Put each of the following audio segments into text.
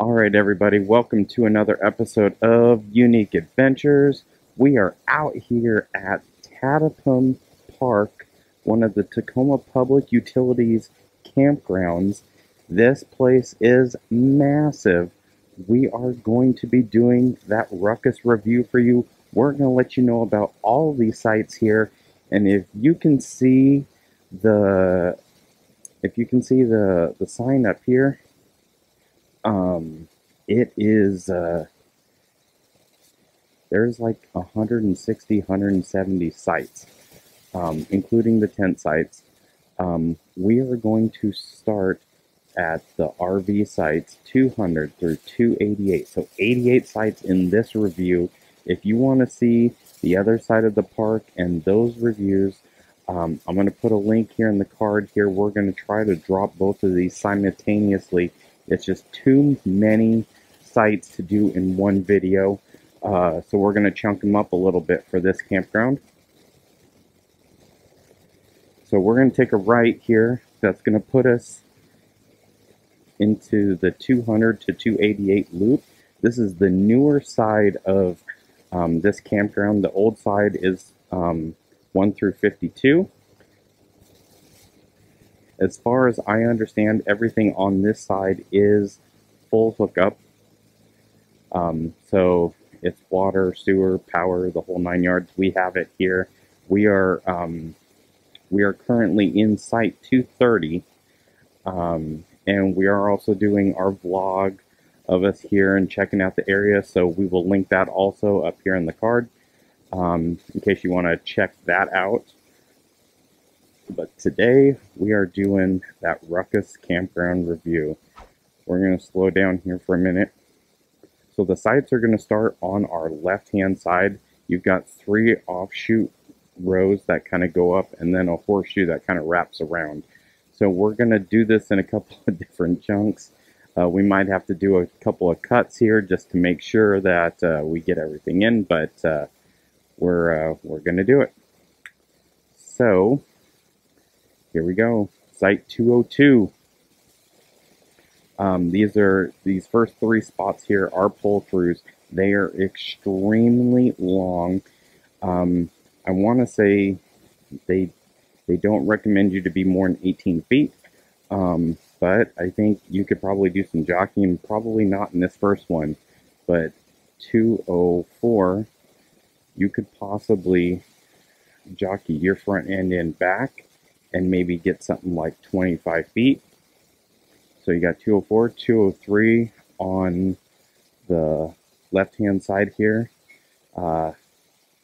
Alright everybody, welcome to another episode of Unique Adventures. We are out here at Taidnapam Park, one of the Tacoma Public Utilities campgrounds. This place is massive. We are going to be doing that Ruckus review for you. We're going to let you know about all these sites here, and if you can see the sign up here, it is, there's like 160, 170 sites, including the tent sites. We are going to start at the RV sites 200 through 288. So 88 sites in this review. If you want to see the other side of the park and those reviews, I'm going to put a link here in the card here. We're going to try to drop both of these simultaneously. It's just too many sites to do in one video. So we're going to chunk them up a little bit for this campground. So we're going to take a right here. That's going to put us into the 200 to 288 loop. This is the newer side of this campground. The old side is 1 through 52. As far as I understand, everything on this side is full hookup. So it's water, sewer, power, the whole 9 yards. We have it here. We are currently in site 230, and we are also doing our vlog of us here and checking out the area. So we will link that also up here in the card, in case you want to check that out. But today we are doing that Ruckus Campground review. We're going to slow down here for a minute. So the sites are going to start on our left-hand side. You've got 3 offshoot rows that kind of go up, and then a horseshoe that kind of wraps around. So we're going to do this in a couple of different chunks. We might have to do a couple of cuts here just to make sure that we get everything in, but we're going to do it. So here we go. Site 202. These first 3 spots here are pull-throughs. They are extremely long. I want to say they don't recommend you to be more than 18 feet. But I think you could probably do some jockeying, probably not in this first one, but 204, you could possibly jockey your front end and back and maybe get something like 25 feet. So you got 204, 203 on the left-hand side here.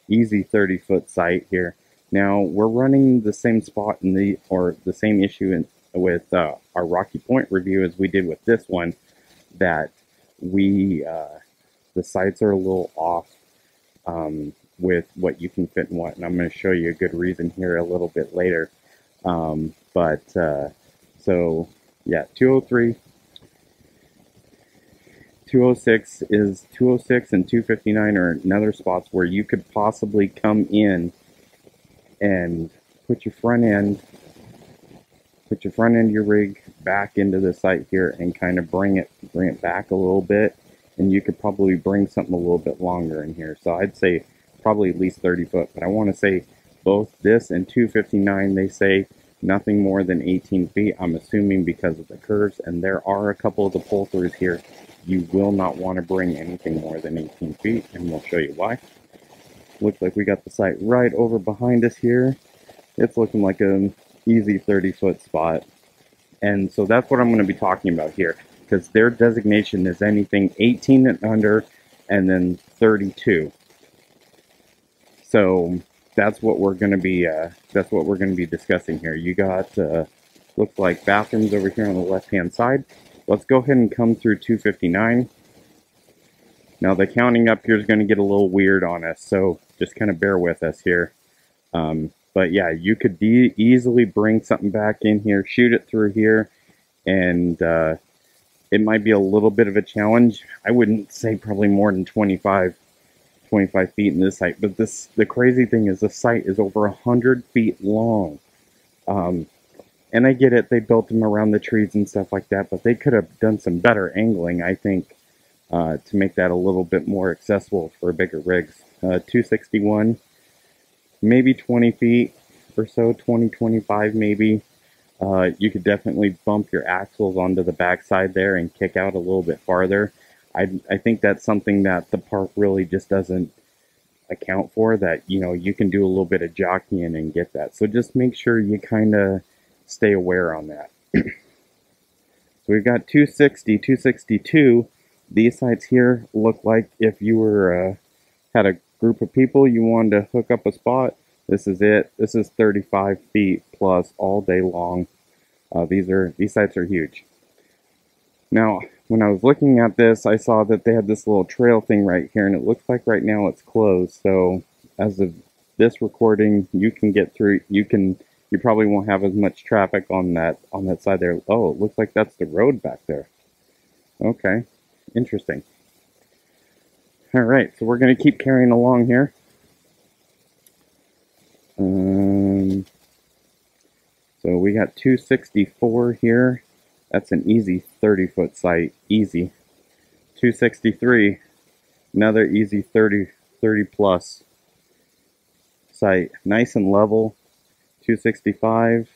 Easy 30-foot site here. Now we're running the same spot in the same issue with our Rocky Point review as we did with this one. That the sites are a little off with what you can fit and what, and I'm going to show you a good reason here a little bit later. So yeah, 203, 206 is 206 and 259 are another spots where you could possibly come in and put your front end of your rig back into the site here and kind of bring it back a little bit, and you could probably bring something a little bit longer in here. So I'd say probably at least 30 foot, but I want to say both this and 259, they say nothing more than 18 feet. I'm assuming because of the curves, and there are a couple of the pull-throughs here. You will not want to bring anything more than 18 feet, and we'll show you why. Looks like we got the site right over behind us here. It's looking like an easy 30-foot spot. And so that's what I'm going to be talking about here, because their designation is anything 18 and under, and then 32. So that's what we're going to be discussing here. You got looks like bathrooms over here on the left-hand side. Let's go ahead and come through 259. Now the counting up here is going to get a little weird on us, so just kind of bear with us here. But yeah, you could easily bring something back in here, shoot it through here, and it might be a little bit of a challenge. I wouldn't say probably more than 25 feet in this site, but the crazy thing is the site is over 100 feet long. And I get it, they built them around the trees and stuff like that, but they could have done some better angling, I think, to make that a little bit more accessible for bigger rigs. 261, maybe 20 feet or so, 20, 25 maybe. You could definitely bump your axles onto the backside there and kick out a little bit farther. I think that's something that the park really just doesn't account for, that, you know, you can do a little bit of jockeying and get that. So just make sure you kind of stay aware on that. So we've got 260, 262. These sites here look like if you were had a group of people you wanted to hook up a spot, this is it. This is 35 feet plus all day long. These sites are huge. Now, when I was looking at this, I saw that they had this little trail thing right here, and it looks like right now it's closed. So as of this recording, you can get through. You probably won't have as much traffic on that side there. Oh, it looks like that's the road back there. Okay, interesting. All right, so we're going to keep carrying along here. So we got 264 here. That's an easy 30-foot site, easy. 263, another easy 30 plus site, nice and level. 265,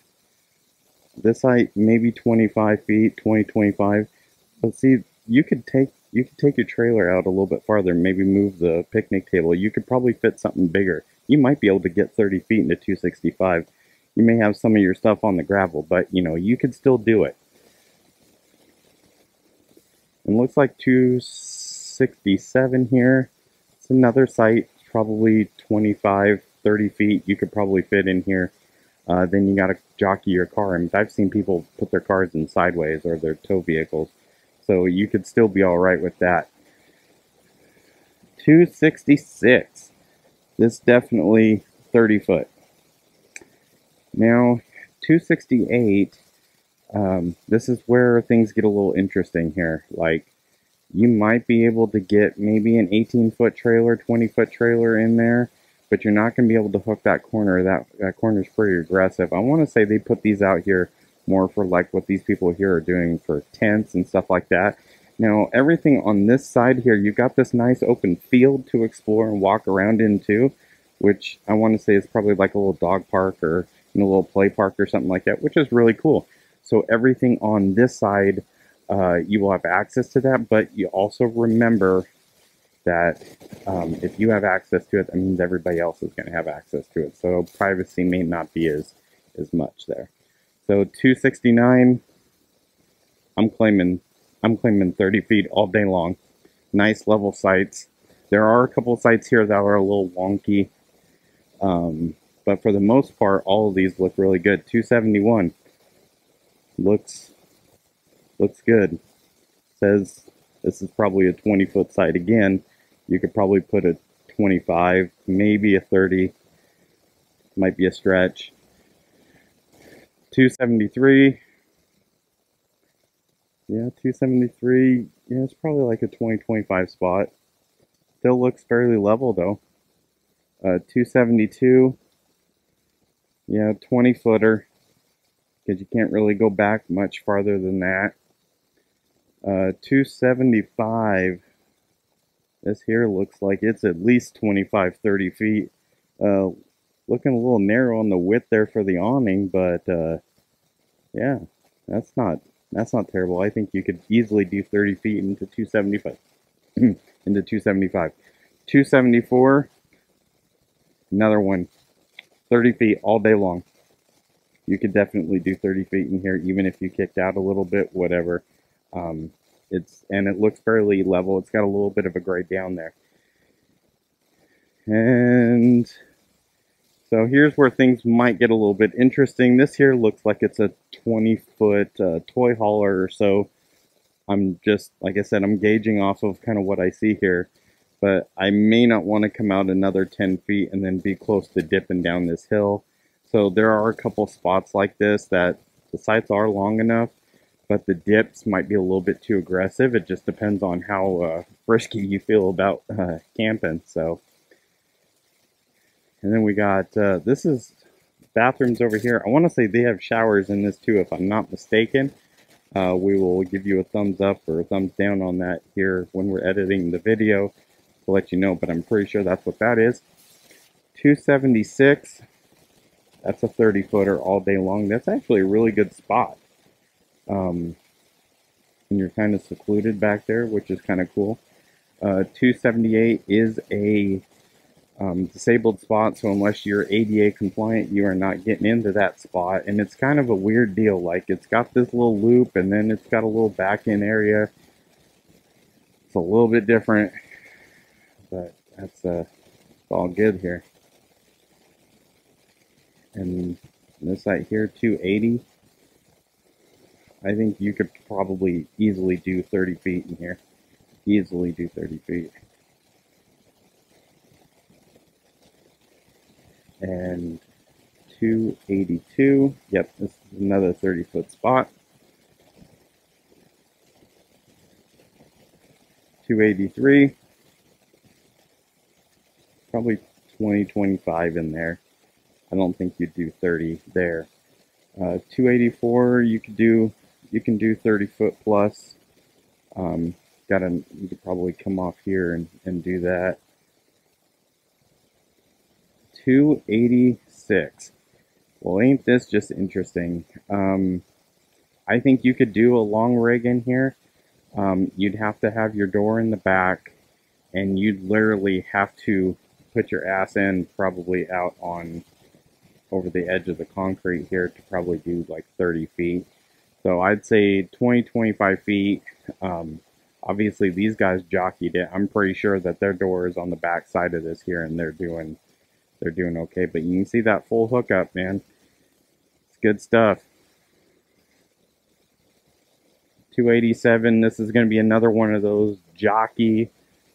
this site maybe 25 feet, 25. But see, you could take your trailer out a little bit farther, maybe move the picnic table. You could probably fit something bigger. You might be able to get 30 feet into 265. You may have some of your stuff on the gravel, but you know, you could still do it. It looks like 267 here. It's another site, probably 25, 30 feet. You could probably fit in here. Then you got to jockey your car. I mean, I've seen people put their cars in sideways or their tow vehicles. So you could still be all right with that. 266. This definitely 30 foot. Now, 268. This is where things get a little interesting here. Like, you might be able to get maybe an 18-foot trailer, 20-foot trailer in there, but you're not going to be able to hook that corner. That corner's pretty aggressive. I want to say they put these out here more for like what these people here are doing for tents and stuff like that. Now, everything on this side here, you've got this nice open field to explore and walk around into, which I want to say is probably like a little dog park or a little play park or something like that, which is really cool. So everything on this side, you will have access to that, but you also remember that if you have access to it, that means everybody else is going to have access to it. So privacy may not be as much there. So 269, I'm claiming 30 feet all day long. Nice level sites. There are a couple of sites here that are a little wonky, but for the most part, all of these look really good. 271 looks good. Says this is probably a 20-foot site again. You could probably put a 25, maybe a 30. Might be a stretch. 273. Yeah, 273. Yeah, it's probably like a 20-25 spot. Still looks fairly level though. 272. Yeah, 20-footer. Because you can't really go back much farther than that. 275. This here looks like it's at least 25, 30 feet. Looking a little narrow on the width there for the awning, but yeah, that's not terrible. I think you could easily do 30 feet into 275. into 275. 274. Another one. 30 feet all day long. You could definitely do 30 feet in here, even if you kicked out a little bit, whatever. It looks fairly level. It's got a little bit of a grade down there. And so here's where things might get a little bit interesting. This here looks like it's a 20-foot toy hauler or so. I'm just, like I said, I'm gauging off of kind of what I see here. But I may not want to come out another 10 feet and then be close to dipping down this hill. So there are a couple spots like this that the sites are long enough, but the dips might be a little bit too aggressive. It just depends on how risky you feel about camping. So, and then we got this is bathrooms over here. I want to say they have showers in this too, if I'm not mistaken. We will give you a thumbs up or a thumbs down on that here when we're editing the video to let you know, but I'm pretty sure that's what that is. 276. That's a 30-footer all day long. That's actually a really good spot. And you're kind of secluded back there, which is kind of cool. 278 is a disabled spot, so unless you're ADA compliant, you are not getting into that spot. And it's kind of a weird deal. Like, it's got this little loop, and then it's got a little back-in area. It's a little bit different, but that's all good here. And this side here, 280. I think you could probably easily do 30 feet in here. Easily do 30 feet. And 282. Yep, this is another 30-foot spot. 283. Probably 20, 25 in there. I don't think you'd do 30 there. 284, you can do 30-foot plus. You could probably come off here and do that. 286. Well, ain't this just interesting? I think you could do a long rig in here. You'd have to have your door in the back, and you'd literally have to put your ass in probably out on over the edge of the concrete here to probably do like 30 feet. So I'd say 20, 25 feet. Obviously these guys jockeyed it. I'm pretty sure that their door is on the back side of this here, and they're doing okay. But you can see that full hookup, man. It's good stuff. 287. This is going to be another one of those jockey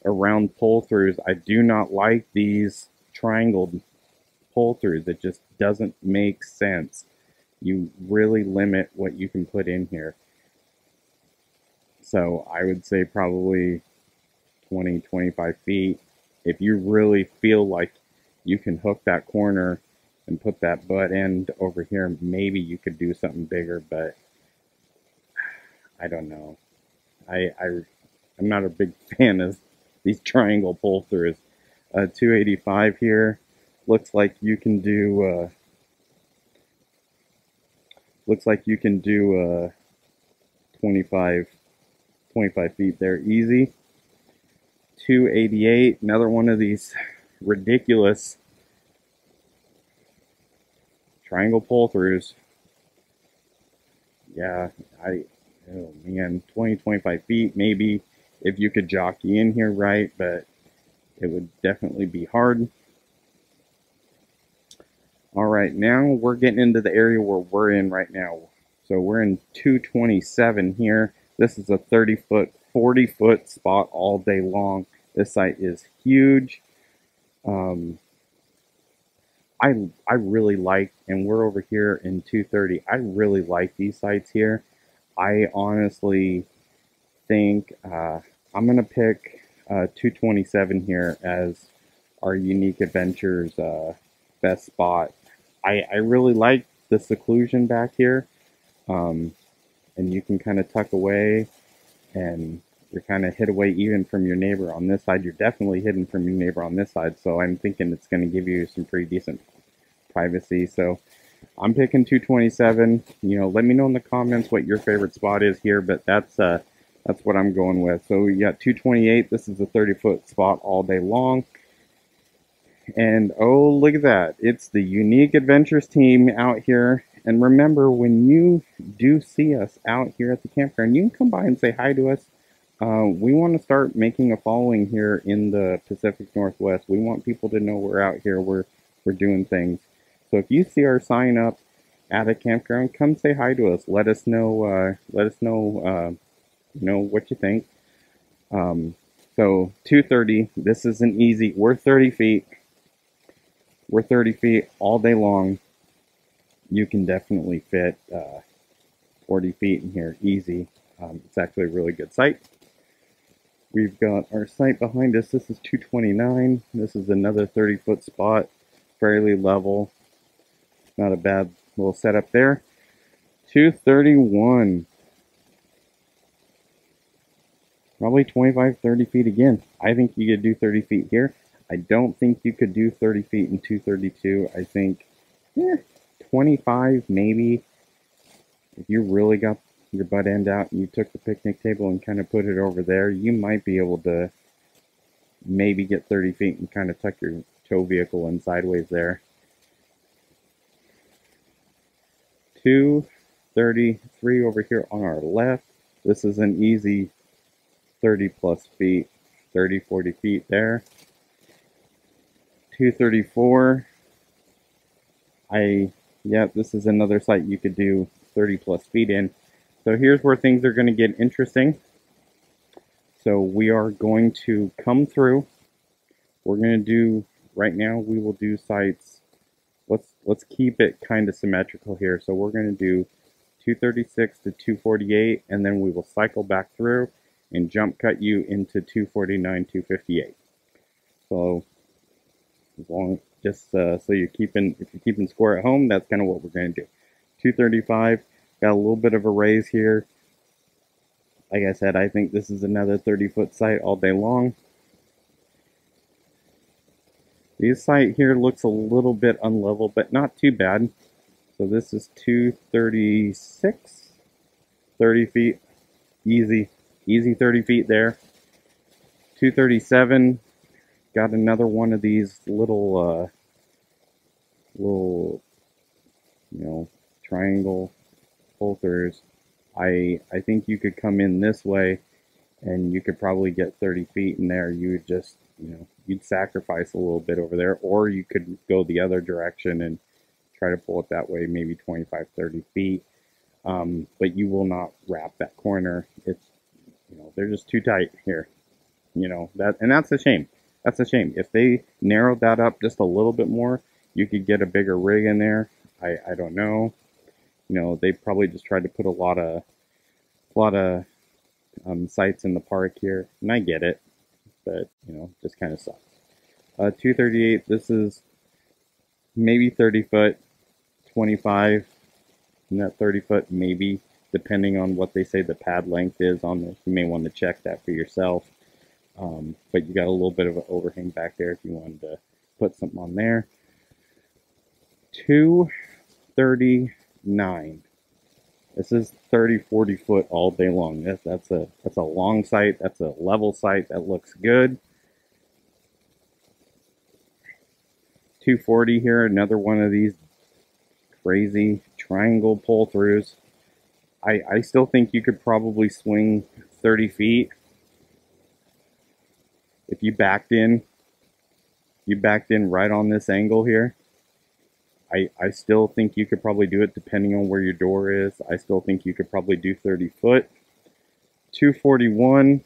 around pull-throughs. I do not like these triangled pull-throughs. It just doesn't make sense. You really limit what you can put in here. So I would say probably 20, 25 feet. If you really feel like you can hook that corner and put that butt end over here, maybe you could do something bigger, but I don't know. I'm not a big fan of these triangle pull-throughs. 285 here. Looks like you can do 25 feet there easy. 288, another one of these ridiculous triangle pull-throughs. Yeah, oh man, 20, 25 feet maybe if you could jockey in here right, but it would definitely be hard. All right, now we're getting into the area where we're in right now. So we're in 227 here. This is a 30-foot, 40-foot spot all day long. This site is huge. I really like, and we're over here in 230. I really like these sites here. I honestly think I'm gonna pick 227 here as our Unique Adventurez best spot. I really like the seclusion back here, and you can kind of tuck away, and you're kind of hid away even from your neighbor on this side. You're definitely hidden from your neighbor on this side, so I'm thinking it's going to give you some pretty decent privacy. So I'm picking 227. You know, let me know in the comments what your favorite spot is here, but that's what I'm going with. So we got 228. This is a 30-foot spot all day long. And oh, look at that. It's the Unique Adventurez team out here. And remember, when you do see us out here at the campground, you can come by and say hi to us. We want to start making a following here in the Pacific Northwest. We want people to know we're out here. We're doing things. So if you see our sign up at a campground, come say hi to us. Let us know. What you think. So 230. This isn't easy. We're 30 feet. We're 30 feet all day long. You can definitely fit 40 feet in here easy. It's actually a really good site. We've got our site behind us. This is 229. This is another 30-foot spot, fairly level. Not a bad little setup there. 231. Probably 25, 30 feet again. I think you could do 30 feet here. I don't think you could do 30 feet in 232. I think 25 maybe. If you really got your butt end out and you took the picnic table and kind of put it over there, you might be able to maybe get 30 feet and kind of tuck your tow vehicle in sideways there. 233 over here on our left. This is an easy 30 plus feet, 30, 40 feet there. 234. This is another site you could do 30 plus feet in. So here's where things are going to get interesting. So we are going to come through. We're going to do, right now we will do sites. Let's keep it kind of symmetrical here. So we're going to do 236 to 248, and then we will cycle back through and jump cut you into 249, 258. So as long so if you're keeping score at home, that's kind of what we're going to do. 235, got a little bit of a raise here. Like I said, I think this is another 30-foot site all day long. This site here looks a little bit unlevel, but not too bad. So this is 236, 30 feet, easy 30 feet there. 237, got another one of these little triangle pull-throughs. I think you could come in this way and you could probably get 30 feet in there. You would just, you'd sacrifice a little bit over there, or you could go the other direction and try to pull it that way, maybe 25, 30 feet. But you will not wrap that corner. It's, they're just too tight here. And that's a shame. That's a shame. If they narrowed that up just a little bit more, you could get a bigger rig in there. I don't know. They probably just tried to put a lot of sites in the park here, and I get it, but just kind of sucks. 238. This is maybe 30 foot, 25, and that 30 foot maybe, depending on what they say the pad length is on this. You may want to check that for yourself. But you got a little bit of an overhang back there if you wanted to put something on there. 239. This is 30, 40 foot all day long. That's a long site. That's a level site. That looks good. 240 here, another one of these crazy triangle pull-throughs. I still think you could probably swing 30 feet. If you backed in right on this angle here, I still think you could probably do it depending on where your door is. I still think you could probably do 30 foot. 241,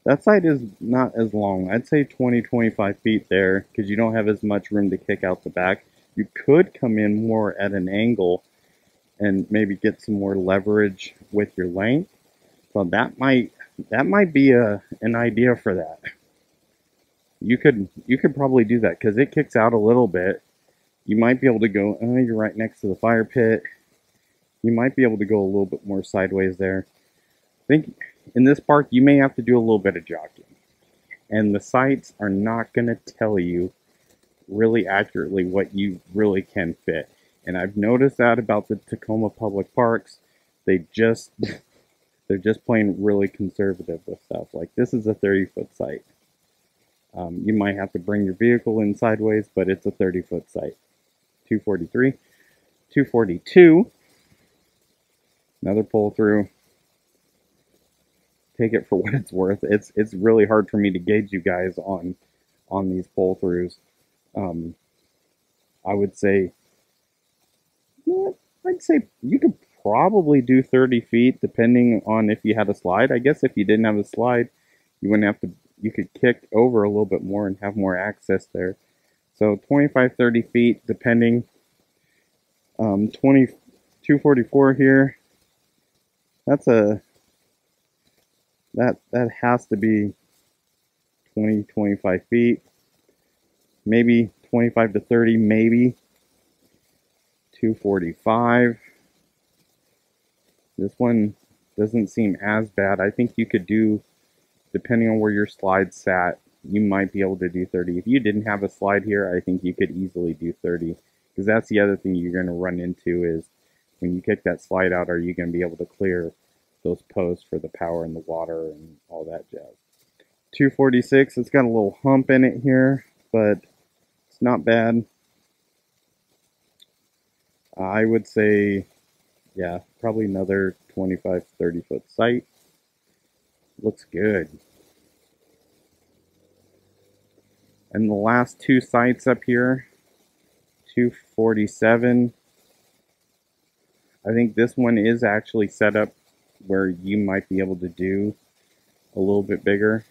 that side is not as long. I'd say 20, 25 feet there because you don't have as much room to kick out the back. You could come in more at an angle and maybe get some more leverage with your length. So that might be an idea for that. You could probably do that because it kicks out a little bit. You might be able to go, you're right next to the fire pit. You might be able to go a little bit more sideways there. I think in this park, you may have to do a little bit of jockeying. And the sites are not going to tell you really accurately what you really can fit. And I've noticed that about the Tacoma public parks. They're just playing really conservative with stuff. Like this is a 30-foot site. You might have to bring your vehicle in sideways, but it's a 30-foot site. 243, 242, another pull through. Take it for what it's worth. It's really hard for me to gauge you guys on these pull throughs. I would say, I'd say you could probably do 30 feet depending on if you had a slide. I guess if you didn't have a slide, you wouldn't have to. You could kick over a little bit more and have more access there. So 25, 30 feet, depending. 244 here. That has to be 20, 25 feet. Maybe 25 to 30, maybe. 245. This one doesn't seem as bad. I think you could do, depending on where your slide sat, you might be able to do 30. If you didn't have a slide here, I think you could easily do 30. Because that's the other thing you're going to run into is when you kick that slide out, are you going to be able to clear those posts for the power and the water and all that jazz. 246, it's got a little hump in it here, but it's not bad. I would say, yeah, probably another 25, 30 foot sight. Looks good. And the last two sights up here, 247. I think this one is actually set up where you might be able to do a little bit bigger,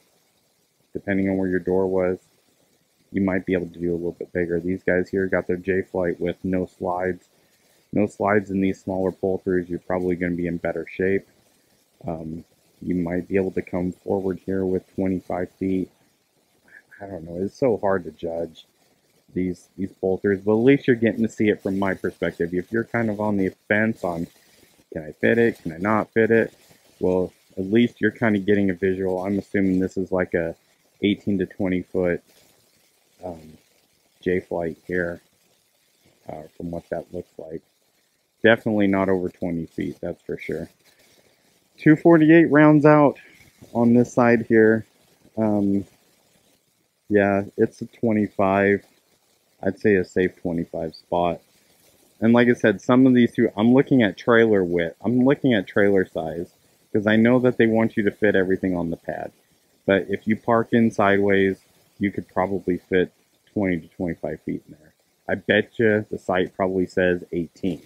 depending on where your door was. You might be able to do a little bit bigger. These guys here got their J-Flight with no slides. No slides in these smaller pull-throughs. You're probably going to be in better shape. You might be able to come forward here with 25 feet. I don't know. It's so hard to judge these pull-throughs, but at least you're getting to see it from my perspective. If you're kind of on the fence on, can I fit it? Can I not fit it? Well, at least you're kind of getting a visual. I'm assuming this is like a 18 to 20 foot J-Flight here, from what that looks like. Definitely not over 20 feet, that's for sure. 248 rounds out on this side here. Yeah, it's a 25. I'd say a safe 25 spot. And like I said, some of these two, I'm looking at trailer width. I'm looking at trailer size because I know that they want you to fit everything on the pad. But if you park in sideways, you could probably fit 20 to 25 feet in there. I bet you the site probably says 18.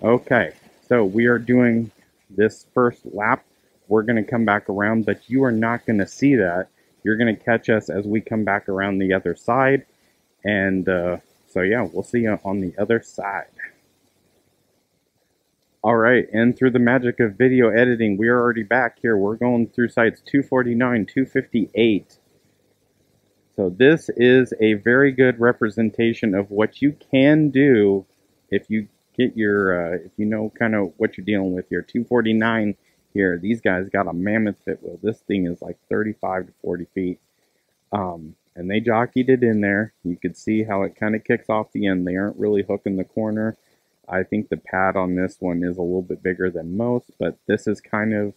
Okay, so we are doing this first lap. We're going to come back around, but you are not going to see that. You're going to catch us as we come back around the other side. And so yeah, we'll see you on the other side. Alright, and through the magic of video editing, we are already back here. We're going through sites 249, 258. So this is a very good representation of what you can do if you get your, if you know kind of what you're dealing with here. 249 here, these guys got a mammoth fit wheel. This thing is like 35 to 40 feet. And they jockeyed it in there. You could see how it kind of kicks off the end. They aren't really hooking the corner. I think the pad on this one is a little bit bigger than most, but this is kind of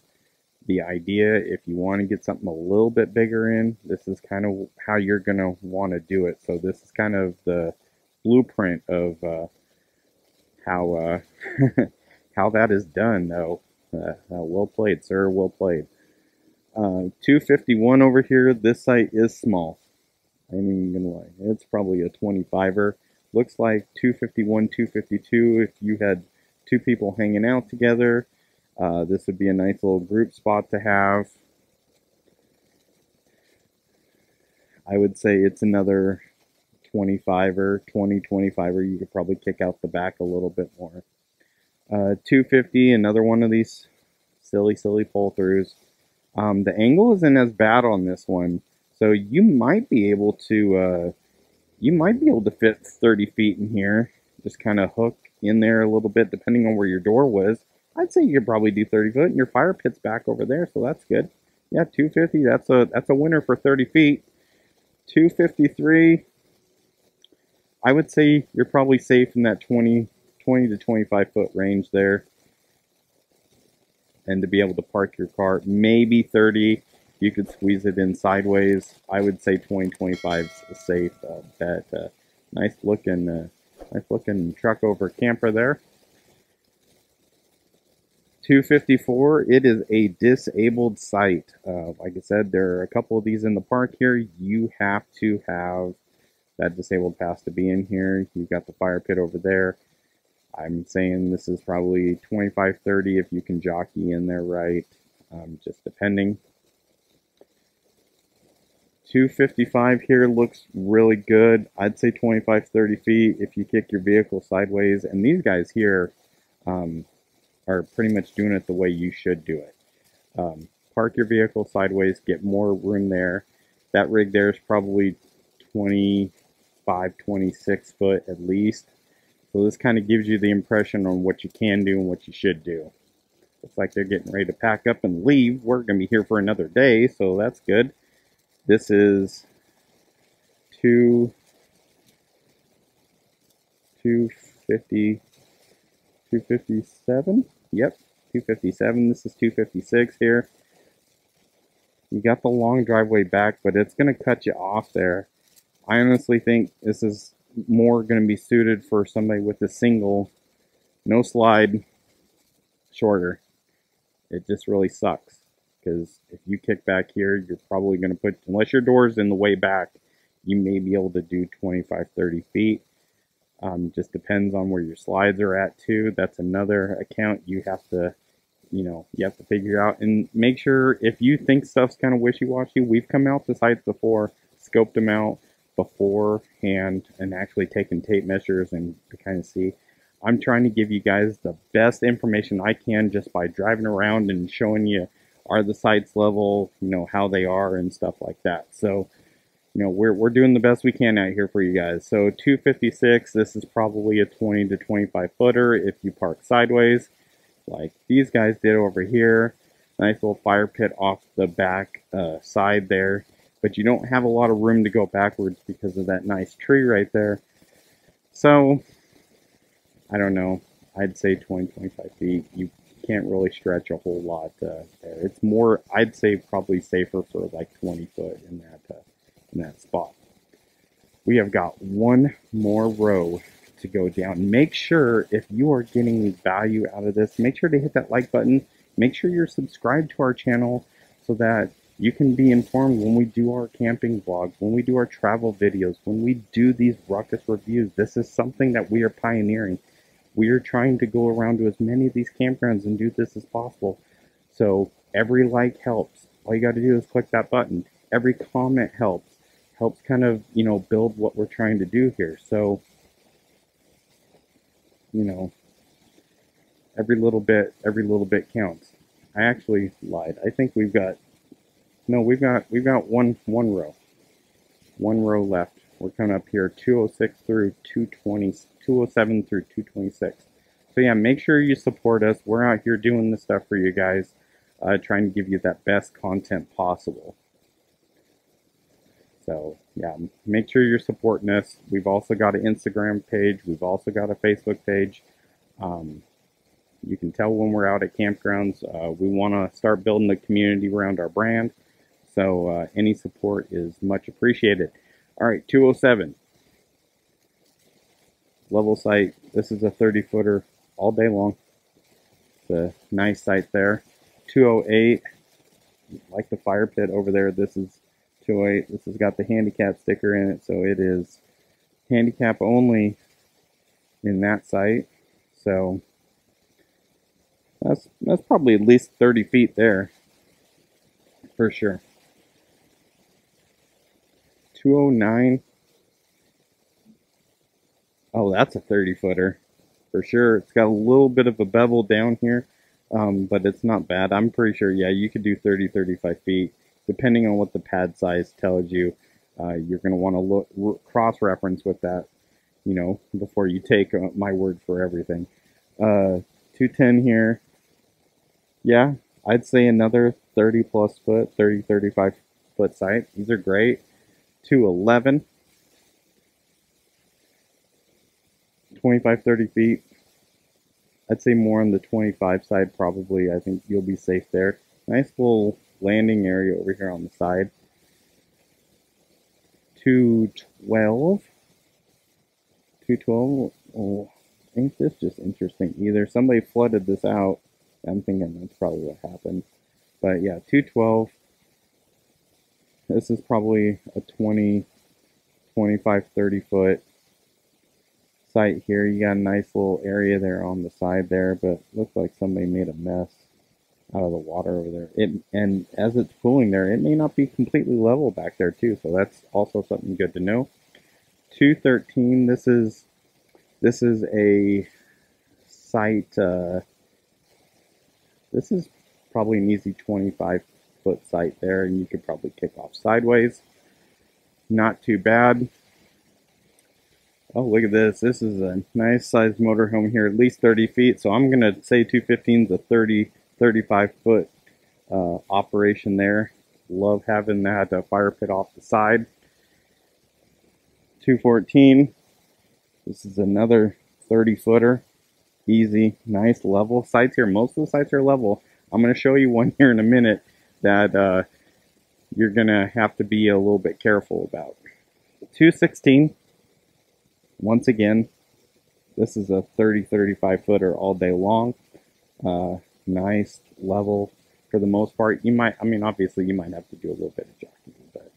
the idea. If you want to get something a little bit bigger in, this is kind of how you're going to want to do it. So this is kind of the blueprint of how how that is done, though. Well played, sir. Well played. 251 over here. This site is small. I ain't even gonna lie. It's probably a 25er. Looks like 251, 252. If you had two people hanging out together, this would be a nice little group spot to have. I would say it's another 25er, 20-25er. You could probably kick out the back a little bit more. 250, another one of these silly pull-throughs. The angle isn't as bad on this one, so you might be able to fit 30 feet in here. Just kind of hook in there a little bit, depending on where your door was. I'd say you could probably do 30 foot, and your fire pit's back over there, so that's good. Yeah, 250. That's a winner for 30 feet. 253. I would say you're probably safe in that 20 to 25 foot range there. And to be able to park your car, maybe 30, you could squeeze it in sideways. I would say 20-25 is a safe bet. Nice looking truck over camper there. 254, it is a disabled site. Like I said, there are a couple of these in the park here. You have to have that disabled pass to be in here. You've got the fire pit over there. I'm saying this is probably 25-30 if you can jockey in there right, just depending. 255 here looks really good. I'd say 25-30 feet if you kick your vehicle sideways. And these guys here are pretty much doing it the way you should do it. Park your vehicle sideways, get more room there. That rig there is probably 25-26 foot at least. So this kind of gives you the impression on what you can do and what you should do. Looks like they're getting ready to pack up and leave. We're going to be here for another day, so that's good. This is 250, 257. Yep, 257. This is 256 here. You got the long driveway back, but it's going to cut you off there. I honestly think this is more going to be suited for somebody with a single, no slide, shorter. It just really sucks, because if you kick back here, you're probably going to put, unless your door's in the way back, you may be able to do 25, 30 feet. Just depends on where your slides are at too. That's another account you have to, you have to figure out. And make sure, if you think stuff's kind of wishy-washy, we've come out to sites before, scoped them out beforehand, and actually taken tape measures and to kind of see. I'm trying to give you guys the best information I can just by driving around and showing you, are the sites level, how they are and stuff like that. So, we're doing the best we can out here for you guys. So 256, this is probably a 20 to 25 footer if you park sideways, like these guys did over here. Nice little fire pit off the back side there, but you don't have a lot of room to go backwards because of that nice tree right there. So, I don't know, I'd say 20, 25 feet. You can't really stretch a whole lot there. It's more, I'd say probably safer for like 20 foot in that spot. We have got one more row to go down. Make sure, if you are getting value out of this, make sure to hit that like button. Make sure you're subscribed to our channel so that you can be informed when we do our camping vlogs, when we do our travel videos, when we do these Ruckus reviews. This is something that we are pioneering. We are trying to go around to as many of these campgrounds and do this as possible. So every like helps. All you got to do is click that button. Every comment helps kind of, build what we're trying to do here. So, every little bit counts. I actually lied. I think we've got one row left. We're coming up here 206 through 220, 207 through 226. So yeah, make sure you support us. We're out here doing this stuff for you guys, trying to give you that best content possible. So yeah, make sure you're supporting us. We've also got an Instagram page. We've also got a Facebook page. You can tell when we're out at campgrounds. We want to start building the community around our brand. So any support is much appreciated. All right, 207. Level site. This is a 30-footer all day long. It's a nice site there. 208. Like the fire pit over there. This is 208. This has got the handicap sticker in it, so it is handicap only in that site. So that's probably at least 30 feet there for sure. 209. Oh, that's a 30-footer for sure. It's got a little bit of a bevel down here, but it's not bad. I'm pretty sure, yeah, you could do 30, 35 feet. Depending on what the pad size tells you, you're going to want to cross-reference with that, before you take my word for everything. 210 here. Yeah, I'd say another 30-plus foot, 30, 35-foot site. These are great. 211. 25, 30 feet. I'd say more on the 25 side probably. I think you'll be safe there. Nice little landing area over here on the side. 212. 212. Oh, ain't this just interesting either. Somebody flooded this out. I'm thinking that's probably what happened. But yeah, 212. This is probably a 20, 25, 30 foot site here. You got a nice little area there on the side there, but looks like somebody made a mess out of the water over there. And as it's cooling there, it may not be completely level back there too, so that's also something good to know. 213. This is a site. This is probably an easy 25-foot site there, and you could probably kick off sideways. Not too bad. Oh, look at this. This is a nice sized motorhome here, at least 30 feet. So I'm going to say 215 is a 35 foot operation there. Love having that fire pit off the side. 214. This is another 30 footer. Easy, nice level sites here. Most of the sites are level. I'm going to show you one here in a minute that you're going to have to be a little bit careful about. 216. Once again, this is a 35 footer all day long. Nice level for the most part. You might, I mean, obviously you might have to do a little bit of jockeying, but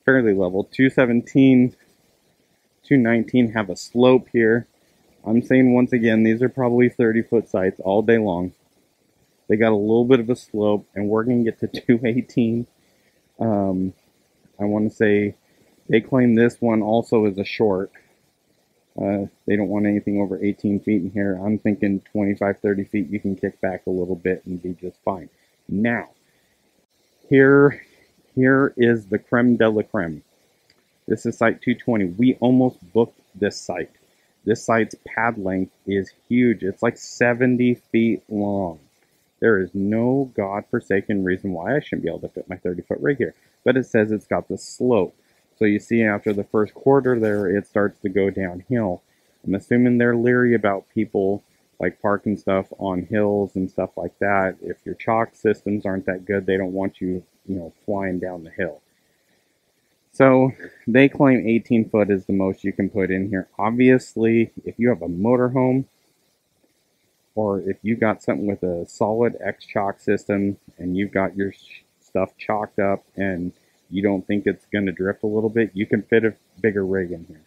fairly level. 217, 219 have a slope here. I'm saying once again, these are probably 30-foot sites all day long. They got a little bit of a slope, and we're going to get to 218. I want to say they claim this one also is a short. They don't want anything over 18 feet in here. I'm thinking 25, 30 feet, you can kick back a little bit and be just fine. Now, here is the creme de la creme. This is site 220. We almost booked this site. This site's pad length is huge. It's like 70 feet long. There is no godforsaken reason why I shouldn't be able to fit my 30-foot rig here. But it says it's got the slope. So you see after the first quarter there, it starts to go downhill. I'm assuming they're leery about people like parking stuff on hills and stuff like that. If your chalk systems aren't that good, they don't want you, flying down the hill. So they claim 18 foot is the most you can put in here. Obviously, if you have a motorhome or if you got something with a solid X chalk system and you've got your stuff chalked up and you don't think it's going to drift a little bit, you can fit a bigger rig in here.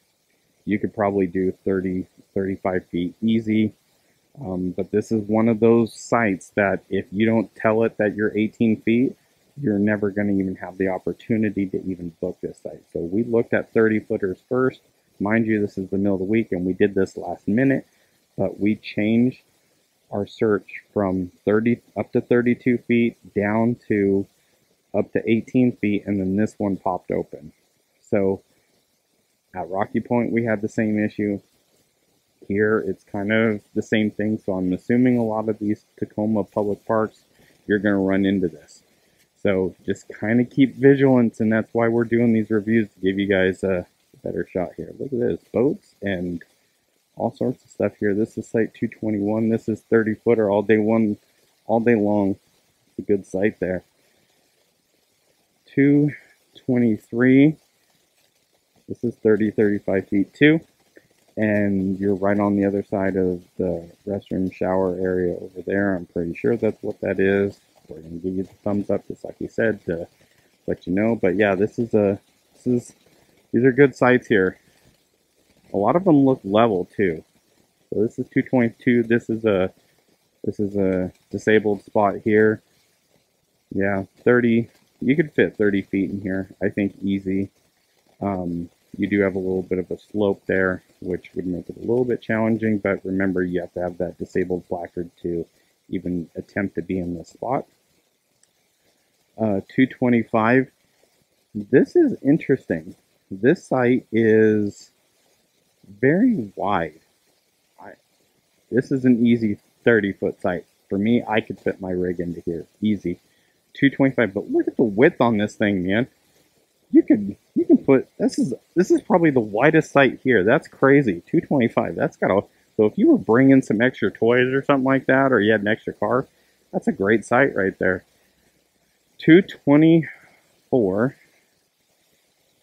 You could probably do 30, 35 feet easy. But this is one of those sites that if you don't tell it that you're 18 feet, you're never going to even have the opportunity to even book this site. So we looked at 30 footers first. Mind you, this is the middle of the week and we did this last minute, but we changed our search from 30 up to 32 feet down to up to 18 feet, and then this one popped open. So at Rocky Point we had the same issue. Here it's kind of the same thing, so I'm assuming a lot of these Tacoma public parks you're going to run into this. So just kind of keep vigilance, and that's why we're doing these reviews, to give you guys a better shot here. Look at this, boats and all sorts of stuff here. This is site 221. This is 30 footer all day long. It's a good site there. 223. This is 35 feet too. And you're right on the other side of the restroom shower area over there. I'm pretty sure that's what that is. We're going to give you the thumbs up, just like we said, to let you know. But yeah, these are good sites here. A lot of them look level too. So this is 222. This is a disabled spot here. Yeah, 30. You could fit 30 feet in here, I think, easy. You do have a little bit of a slope there, which would make it a little bit challenging, but remember, you have to have that disabled placard to even attempt to be in this spot. 225. This is interesting. This site is very wide. This is an easy 30-foot site. For me, I could fit my rig into here, easy. 225, but look at the width on this thing, man. You can put, this is probably the widest site here. That's crazy. 225. That's got a, so if you were bringing some extra toys or something like that, or you had an extra car, that's a great site right there. 224.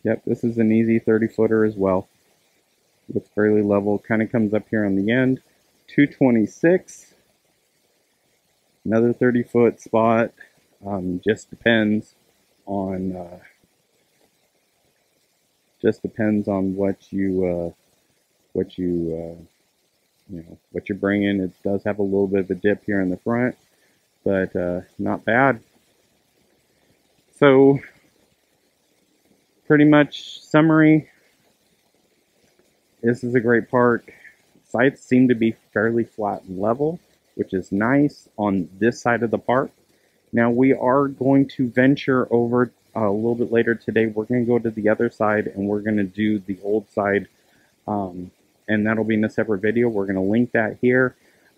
Yep, this is an easy 30-footer as well. Looks fairly level. Kind of comes up here on the end. 226. Another 30-foot spot. Just depends on what you're bringing. It does have a little bit of a dip here in the front, but not bad. So pretty much summary, this is a great park. Sites seem to be fairly flat and level, which is nice on this side of the park. Now we are going to venture over a little bit later today. We're going to go to the other side and we're going to do the old side and that'll be in a separate video. We're going to link that here.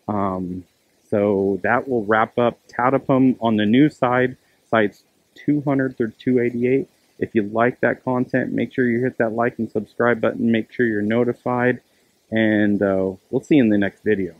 So that will wrap up Taidnapam on the new side, sites 200 through 288. If you like that content, make sure you hit that like and subscribe button. Make sure you're notified, and we'll see you in the next video.